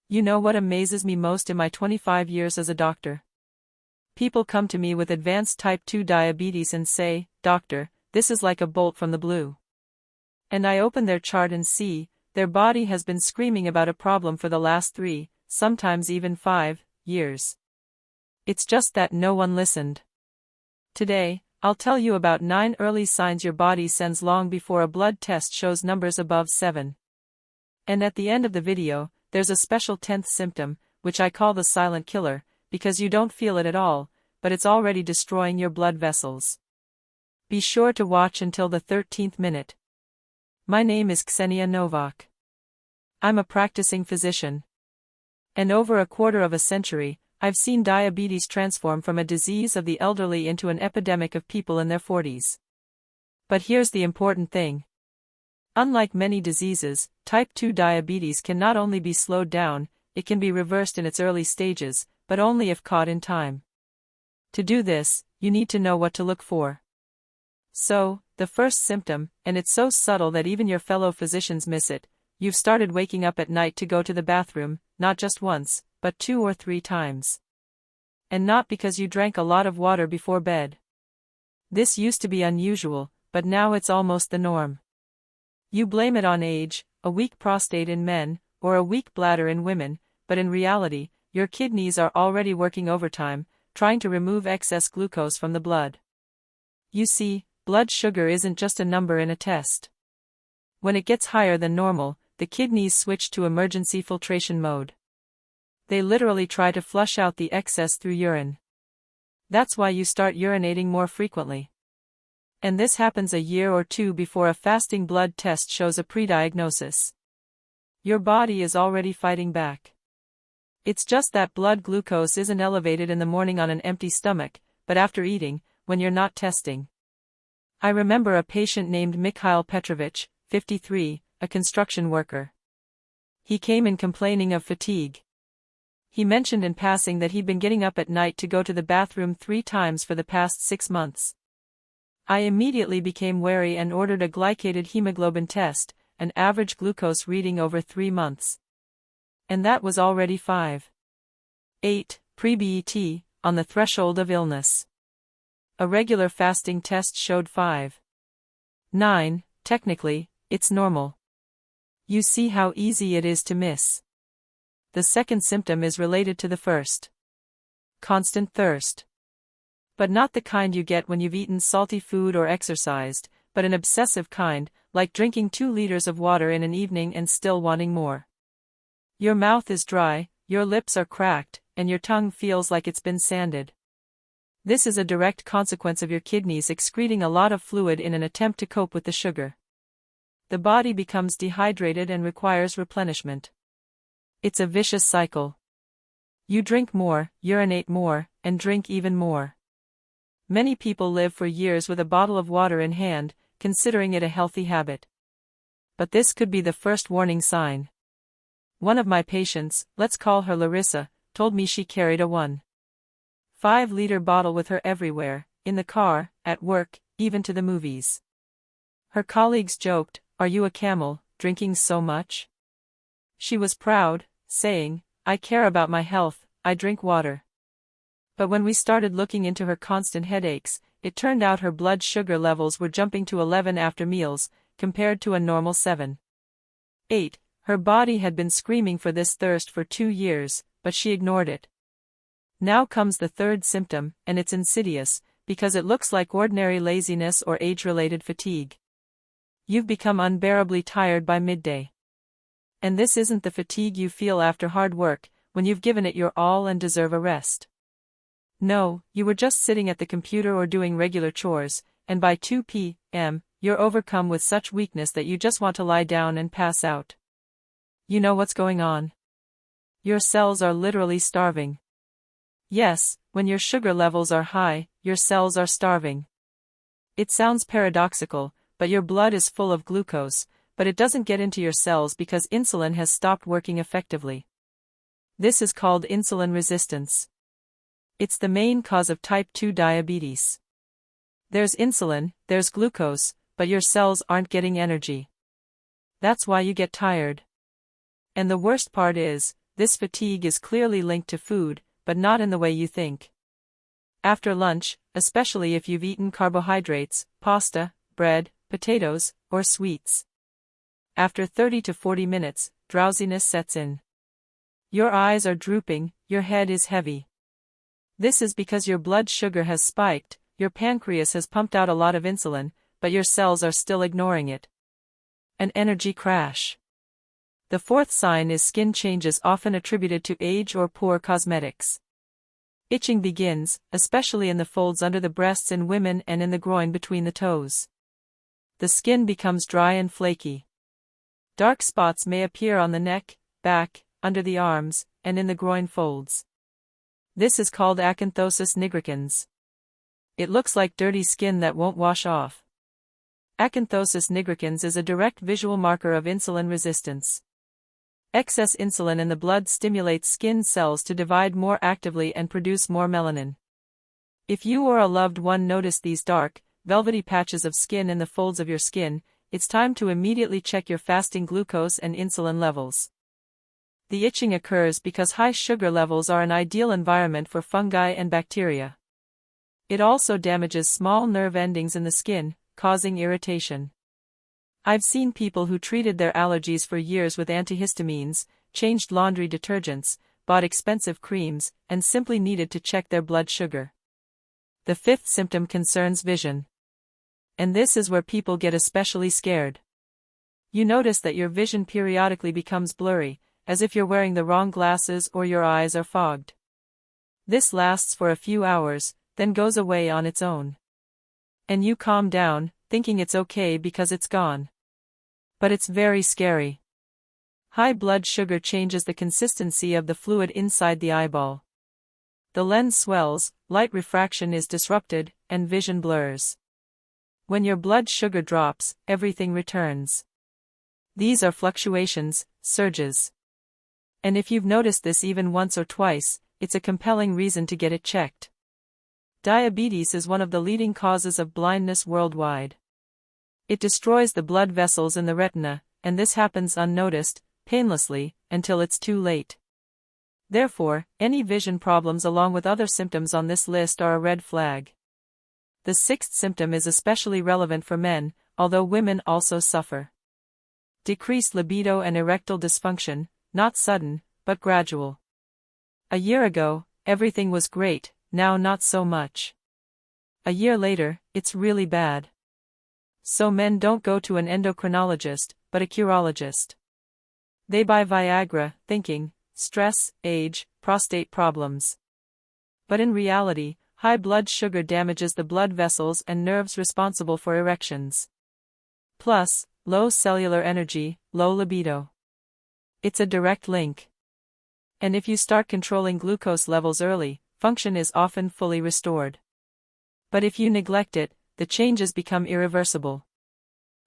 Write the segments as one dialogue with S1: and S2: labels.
S1: You know what amazes me most in my 25 years as a doctor? People come to me with advanced type 2 diabetes and say, "Doctor, this is like a bolt from the blue." And I open their chart and see, their body has been screaming about a problem for the last 3, sometimes even 5, years. It's just that no one listened. Today, I'll tell you about 9 early signs your body sends long before a blood test shows numbers above 7. And at the end of the video, there's a special 10th symptom, which I call the silent killer, because you don't feel it at all, but it's already destroying your blood vessels. Be sure to watch until the 13th minute. My name is Ksenia Novak. I'm a practicing physician. And over a quarter of a century, I've seen diabetes transform from a disease of the elderly into an epidemic of people in their 40s. But here's the important thing. Unlike many diseases, type 2 diabetes can not only be slowed down, it can be reversed in its early stages, but only if caught in time. To do this, you need to know what to look for. So, the first symptom, and it's so subtle that even your fellow physicians miss it, you've started waking up at night to go to the bathroom, not just once, but 2 or 3 times. And not because you drank a lot of water before bed. This used to be unusual, but now it's almost the norm. You blame it on age, a weak prostate in men, or a weak bladder in women, but in reality, your kidneys are already working overtime, trying to remove excess glucose from the blood. You see, blood sugar isn't just a number in a test. When it gets higher than normal, the kidneys switch to emergency filtration mode. They literally try to flush out the excess through urine. That's why you start urinating more frequently. And this happens a year or 2 before a fasting blood test shows a pre-diagnosis. Your body is already fighting back. It's just that blood glucose isn't elevated in the morning on an empty stomach, but after eating, when you're not testing. I remember a patient named Mikhail Petrovich, 53, a construction worker. He came in complaining of fatigue. He mentioned in passing that he'd been getting up at night to go to the bathroom 3 times for the past 6 months. I immediately became wary and ordered a glycated hemoglobin test, an average glucose reading over 3 months. And that was already 5.8, pre-BET, on the threshold of illness. A regular fasting test showed 5.9, technically, it's normal. You see how easy it is to miss. The second symptom is related to the first. Constant thirst. But not the kind you get when you've eaten salty food or exercised, but an obsessive kind, like drinking 2 liters of water in an evening and still wanting more. Your mouth is dry, your lips are cracked, and your tongue feels like it's been sanded. This is a direct consequence of your kidneys excreting a lot of fluid in an attempt to cope with the sugar. The body becomes dehydrated and requires replenishment. It's a vicious cycle. You drink more, urinate more, and drink even more. Many people live for years with a bottle of water in hand, considering it a healthy habit. But this could be the first warning sign. One of my patients, let's call her Larissa, told me she carried a 1.5-liter bottle with her everywhere, in the car, at work, even to the movies. Her colleagues joked, "Are you a camel, drinking so much?" She was proud, saying, "I care about my health, I drink water." But when we started looking into her constant headaches, it turned out her blood sugar levels were jumping to 11 after meals, compared to a normal 7.8. Her body had been screaming for this thirst for 2 years, but she ignored it. Now comes the third symptom, and it's insidious, because it looks like ordinary laziness or age-related fatigue. You've become unbearably tired by midday. And this isn't the fatigue you feel after hard work, when you've given it your all and deserve a rest. No, you were just sitting at the computer or doing regular chores, and by 2 p.m., you're overcome with such weakness that you just want to lie down and pass out. You know what's going on? Your cells are literally starving. Yes, when your sugar levels are high, your cells are starving. It sounds paradoxical, but your blood is full of glucose, but it doesn't get into your cells because insulin has stopped working effectively. This is called insulin resistance. It's the main cause of type 2 diabetes. There's insulin, there's glucose, but your cells aren't getting energy. That's why you get tired. And the worst part is, this fatigue is clearly linked to food, but not in the way you think. After lunch, especially if you've eaten carbohydrates, pasta, bread, potatoes, or sweets. After 30 to 40 minutes, drowsiness sets in. Your eyes are drooping, your head is heavy. This is because your blood sugar has spiked, your pancreas has pumped out a lot of insulin, but your cells are still ignoring it. An energy crash. The fourth sign is skin changes often attributed to age or poor cosmetics. Itching begins, especially in the folds under the breasts in women and in the groin between the toes. The skin becomes dry and flaky. Dark spots may appear on the neck, back, under the arms, and in the groin folds. This is called acanthosis nigricans. It looks like dirty skin that won't wash off. Acanthosis nigricans is a direct visual marker of insulin resistance. Excess insulin in the blood stimulates skin cells to divide more actively and produce more melanin. If you or a loved one notice these dark, velvety patches of skin in the folds of your skin, it's time to immediately check your fasting glucose and insulin levels. The itching occurs because high sugar levels are an ideal environment for fungi and bacteria. It also damages small nerve endings in the skin, causing irritation. I've seen people who treated their allergies for years with antihistamines, changed laundry detergents, bought expensive creams, and simply needed to check their blood sugar. The fifth symptom concerns vision. And this is where people get especially scared. You notice that your vision periodically becomes blurry, as if you're wearing the wrong glasses or your eyes are fogged. This lasts for a few hours, then goes away on its own. And you calm down, thinking it's okay because it's gone. But it's very scary. High blood sugar changes the consistency of the fluid inside the eyeball. The lens swells, light refraction is disrupted, and vision blurs. When your blood sugar drops, everything returns. These are fluctuations, surges. And if you've noticed this even once or twice, it's a compelling reason to get it checked. Diabetes is one of the leading causes of blindness worldwide. It destroys the blood vessels in the retina, and this happens unnoticed, painlessly, until it's too late. Therefore, any vision problems along with other symptoms on this list are a red flag. The sixth symptom is especially relevant for men, although women also suffer. Decreased libido and erectile dysfunction, not sudden, but gradual. A year ago, everything was great, now not so much. A year later, it's really bad. So men don't go to an endocrinologist, but a urologist. They buy Viagra, thinking, stress, age, prostate problems. But in reality, high blood sugar damages the blood vessels and nerves responsible for erections. Plus, low cellular energy, low libido. It's a direct link. And if you start controlling glucose levels early, function is often fully restored. But if you neglect it, the changes become irreversible.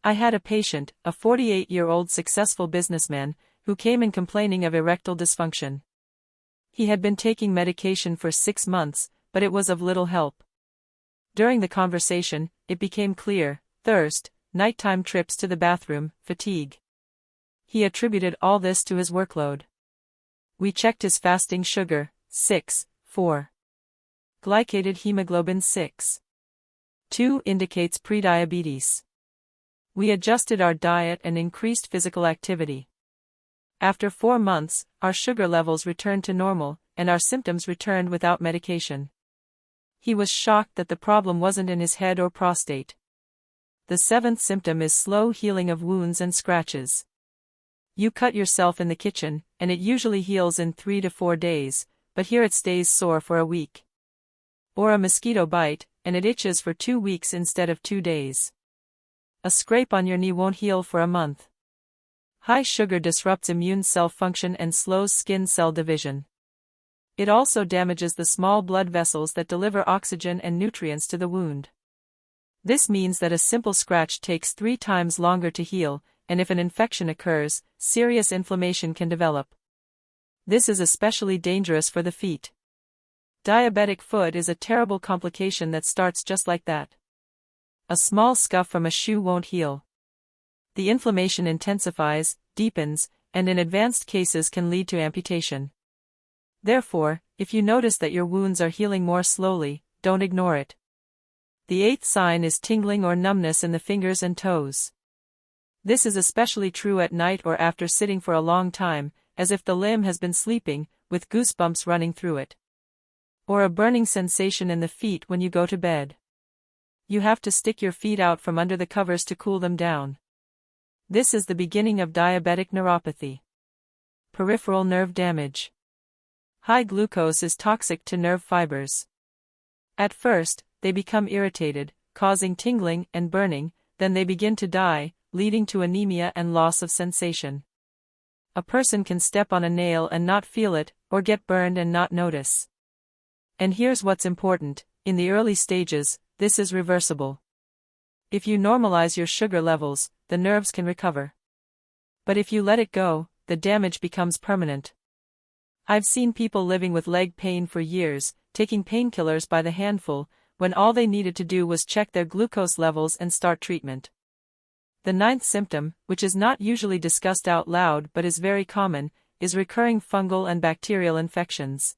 S1: I had a patient, a 48-year-old successful businessman, who came in complaining of erectile dysfunction. He had been taking medication for 6 months, but it was of little help. During the conversation, it became clear: thirst, nighttime trips to the bathroom, fatigue. He attributed all this to his workload. We checked his fasting sugar, 6.4. Glycated hemoglobin 6.2 indicates prediabetes. We adjusted our diet and increased physical activity. After 4 months, our sugar levels returned to normal, and our symptoms returned without medication. He was shocked that the problem wasn't in his head or prostate. The seventh symptom is slow healing of wounds and scratches. You cut yourself in the kitchen, and it usually heals in 3 to 4 days, but here it stays sore for a week. Or a mosquito bite, and it itches for 2 weeks instead of 2 days. A scrape on your knee won't heal for a month. High sugar disrupts immune cell function and slows skin cell division. It also damages the small blood vessels that deliver oxygen and nutrients to the wound. This means that a simple scratch takes 3 times longer to heal, and if an infection occurs, serious inflammation can develop. This is especially dangerous for the feet. Diabetic foot is a terrible complication that starts just like that. A small scuff from a shoe won't heal. The inflammation intensifies, deepens, and in advanced cases can lead to amputation. Therefore, if you notice that your wounds are healing more slowly, don't ignore it. The eighth sign is tingling or numbness in the fingers and toes. This is especially true at night or after sitting for a long time, as if the limb has been sleeping, with goosebumps running through it. Or a burning sensation in the feet when you go to bed. You have to stick your feet out from under the covers to cool them down. This is the beginning of diabetic neuropathy. Peripheral nerve damage. High glucose is toxic to nerve fibers. At first, they become irritated, causing tingling and burning, then they begin to die, leading to anemia and loss of sensation. A person can step on a nail and not feel it, or get burned and not notice. And here's what's important, in the early stages, this is reversible. If you normalize your sugar levels, the nerves can recover. But if you let it go, the damage becomes permanent. I've seen people living with leg pain for years, taking painkillers by the handful, when all they needed to do was check their glucose levels and start treatment. The ninth symptom, which is not usually discussed out loud but is very common, is recurring fungal and bacterial infections.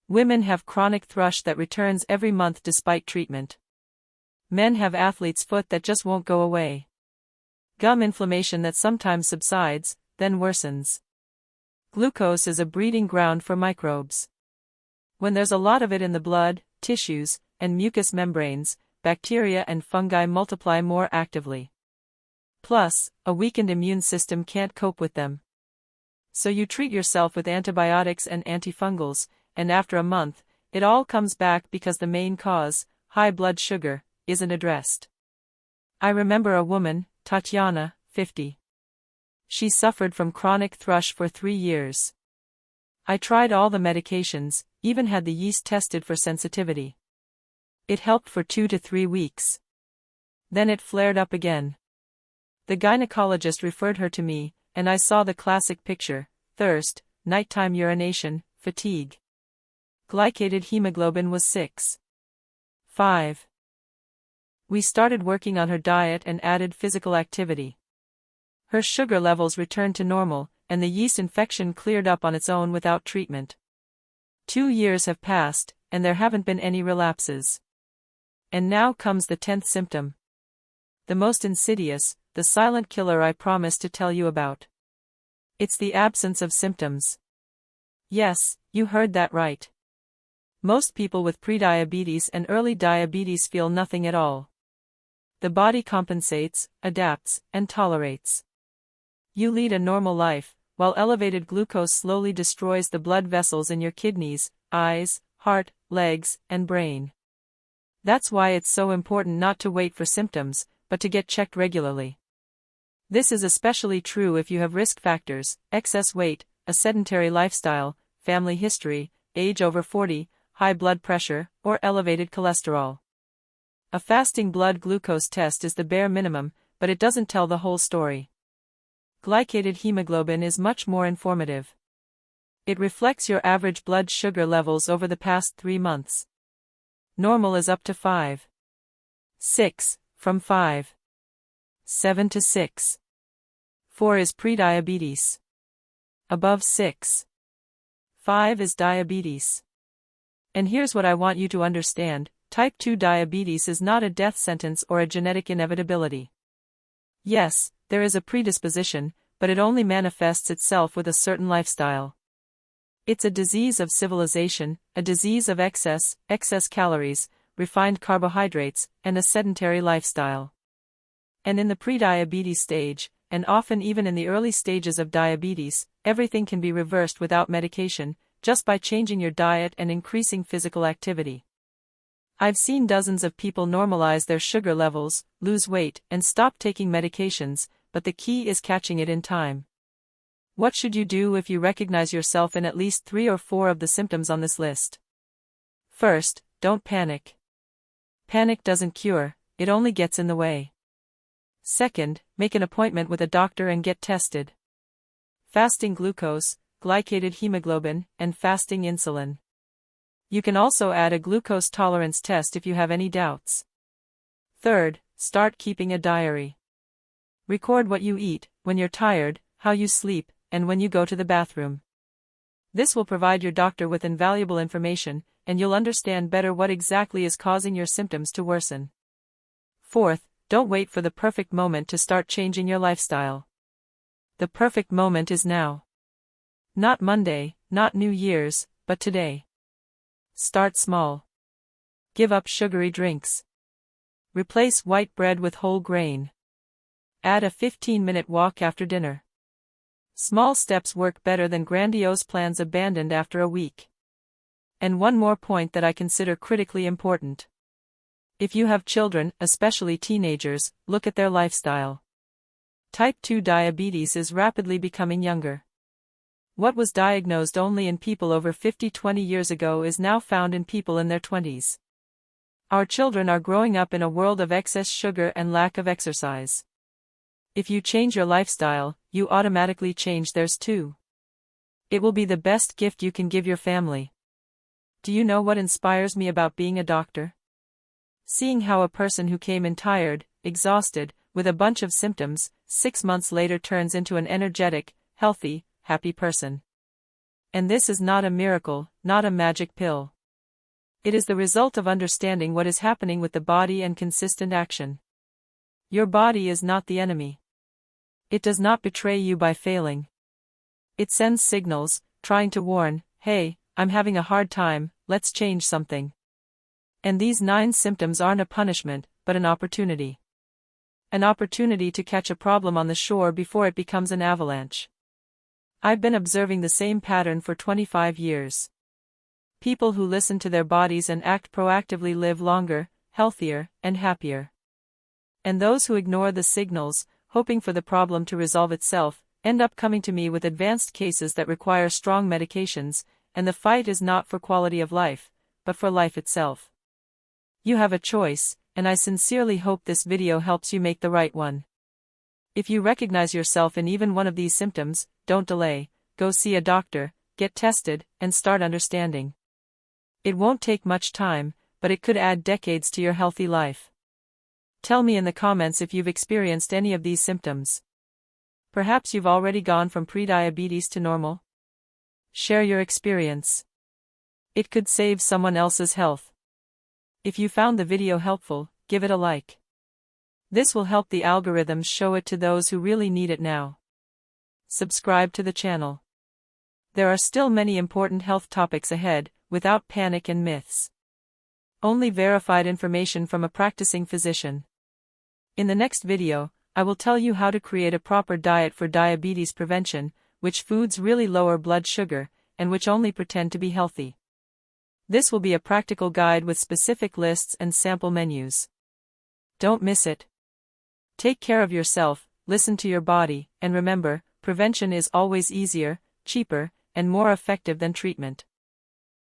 S1: Women have chronic thrush that returns every month despite treatment. Men have athlete's foot that just won't go away. Gum inflammation that sometimes subsides, then worsens. Glucose is a breeding ground for microbes. When there's a lot of it in the blood, tissues, and mucous membranes, bacteria and fungi multiply more actively. Plus, a weakened immune system can't cope with them. So you treat yourself with antibiotics and antifungals, and after a month, it all comes back because the main cause, high blood sugar, isn't addressed. I remember a woman, Tatiana, 50. She suffered from chronic thrush for 3 years. I tried all the medications, even had the yeast tested for sensitivity. It helped for 2 to 3 weeks. Then it flared up again. The gynecologist referred her to me, and I saw the classic picture: thirst, nighttime urination, fatigue. Glycated hemoglobin was 6.5. We started working on her diet and added physical activity. Her sugar levels returned to normal, and the yeast infection cleared up on its own without treatment. 2 years have passed, and there haven't been any relapses. And now comes the 10th symptom. The most insidious, the silent killer I promised to tell you about. It's the absence of symptoms. Yes, you heard that right. Most people with prediabetes and early diabetes feel nothing at all. The body compensates, adapts, and tolerates. You lead a normal life, while elevated glucose slowly destroys the blood vessels in your kidneys, eyes, heart, legs, and brain. That's why it's so important not to wait for symptoms, but to get checked regularly. This is especially true if you have risk factors: excess weight, a sedentary lifestyle, family history, age over 40, high blood pressure, or elevated cholesterol. A fasting blood glucose test is the bare minimum, but it doesn't tell the whole story. Glycated hemoglobin is much more informative. It reflects your average blood sugar levels over the past 3 months. Normal is up to 5.6, from 5.7 to 6.4 is prediabetes. Above 6.5 is diabetes. And here's what I want you to understand: type 2 diabetes is not a death sentence or a genetic inevitability. Yes, there is a predisposition, but it only manifests itself with a certain lifestyle. It's a disease of civilization, a disease of excess calories, refined carbohydrates, and a sedentary lifestyle. And in the prediabetes stage, and often even in the early stages of diabetes, everything can be reversed without medication, just by changing your diet and increasing physical activity. I've seen dozens of people normalize their sugar levels, lose weight, and stop taking medications, but the key is catching it in time. What should you do if you recognize yourself in at least 3 or 4 of the symptoms on this list? First, don't panic. Panic doesn't cure, it only gets in the way. Second, make an appointment with a doctor and get tested. Fasting glucose, glycated hemoglobin, and fasting insulin. You can also add a glucose tolerance test if you have any doubts. Third, start keeping a diary. Record what you eat, when you're tired, how you sleep, and when you go to the bathroom. This will provide your doctor with invaluable information, and you'll understand better what exactly is causing your symptoms to worsen. Fourth, don't wait for the perfect moment to start changing your lifestyle. The perfect moment is now. Not Monday, not New Year's, but today. Start small. Give up sugary drinks. Replace white bread with whole grain. Add a 15-minute walk after dinner. Small steps work better than grandiose plans abandoned after a week. And one more point that I consider critically important. If you have children, especially teenagers, look at their lifestyle. Type 2 diabetes is rapidly becoming younger. What was diagnosed only in people over 50 20 years ago is now found in people in their 20s. Our children are growing up in a world of excess sugar and lack of exercise. If you change your lifestyle, you automatically change theirs too. It will be the best gift you can give your family. Do you know what inspires me about being a doctor? Seeing how a person who came in tired, exhausted, with a bunch of symptoms, 6 months later turns into an energetic, healthy, happy person. And this is not a miracle, not a magic pill. It is the result of understanding what is happening with the body and consistent action. Your body is not the enemy. It does not betray you by failing. It sends signals, trying to warn, hey, I'm having a hard time, let's change something. And these 9 symptoms aren't a punishment, but an opportunity. An opportunity to catch a problem on the shore before it becomes an avalanche. I've been observing the same pattern for 25 years. People who listen to their bodies and act proactively live longer, healthier, and happier. And those who ignore the signals, hoping for the problem to resolve itself, end up coming to me with advanced cases that require strong medications, and the fight is not for quality of life, but for life itself. You have a choice, and I sincerely hope this video helps you make the right one. If you recognize yourself in even one of these symptoms, don't delay, go see a doctor, get tested, and start understanding. It won't take much time, but it could add decades to your healthy life. Tell me in the comments if you've experienced any of these symptoms. Perhaps you've already gone from prediabetes to normal. Share your experience. It could save someone else's health. If you found the video helpful, give it a like. This will help the algorithms show it to those who really need it now. Subscribe to the channel. There are still many important health topics ahead, without panic and myths. Only verified information from a practicing physician. In the next video, I will tell you how to create a proper diet for diabetes prevention, which foods really lower blood sugar, and which only pretend to be healthy. This will be a practical guide with specific lists and sample menus. Don't miss it. Take care of yourself, listen to your body, and remember, prevention is always easier, cheaper, and more effective than treatment.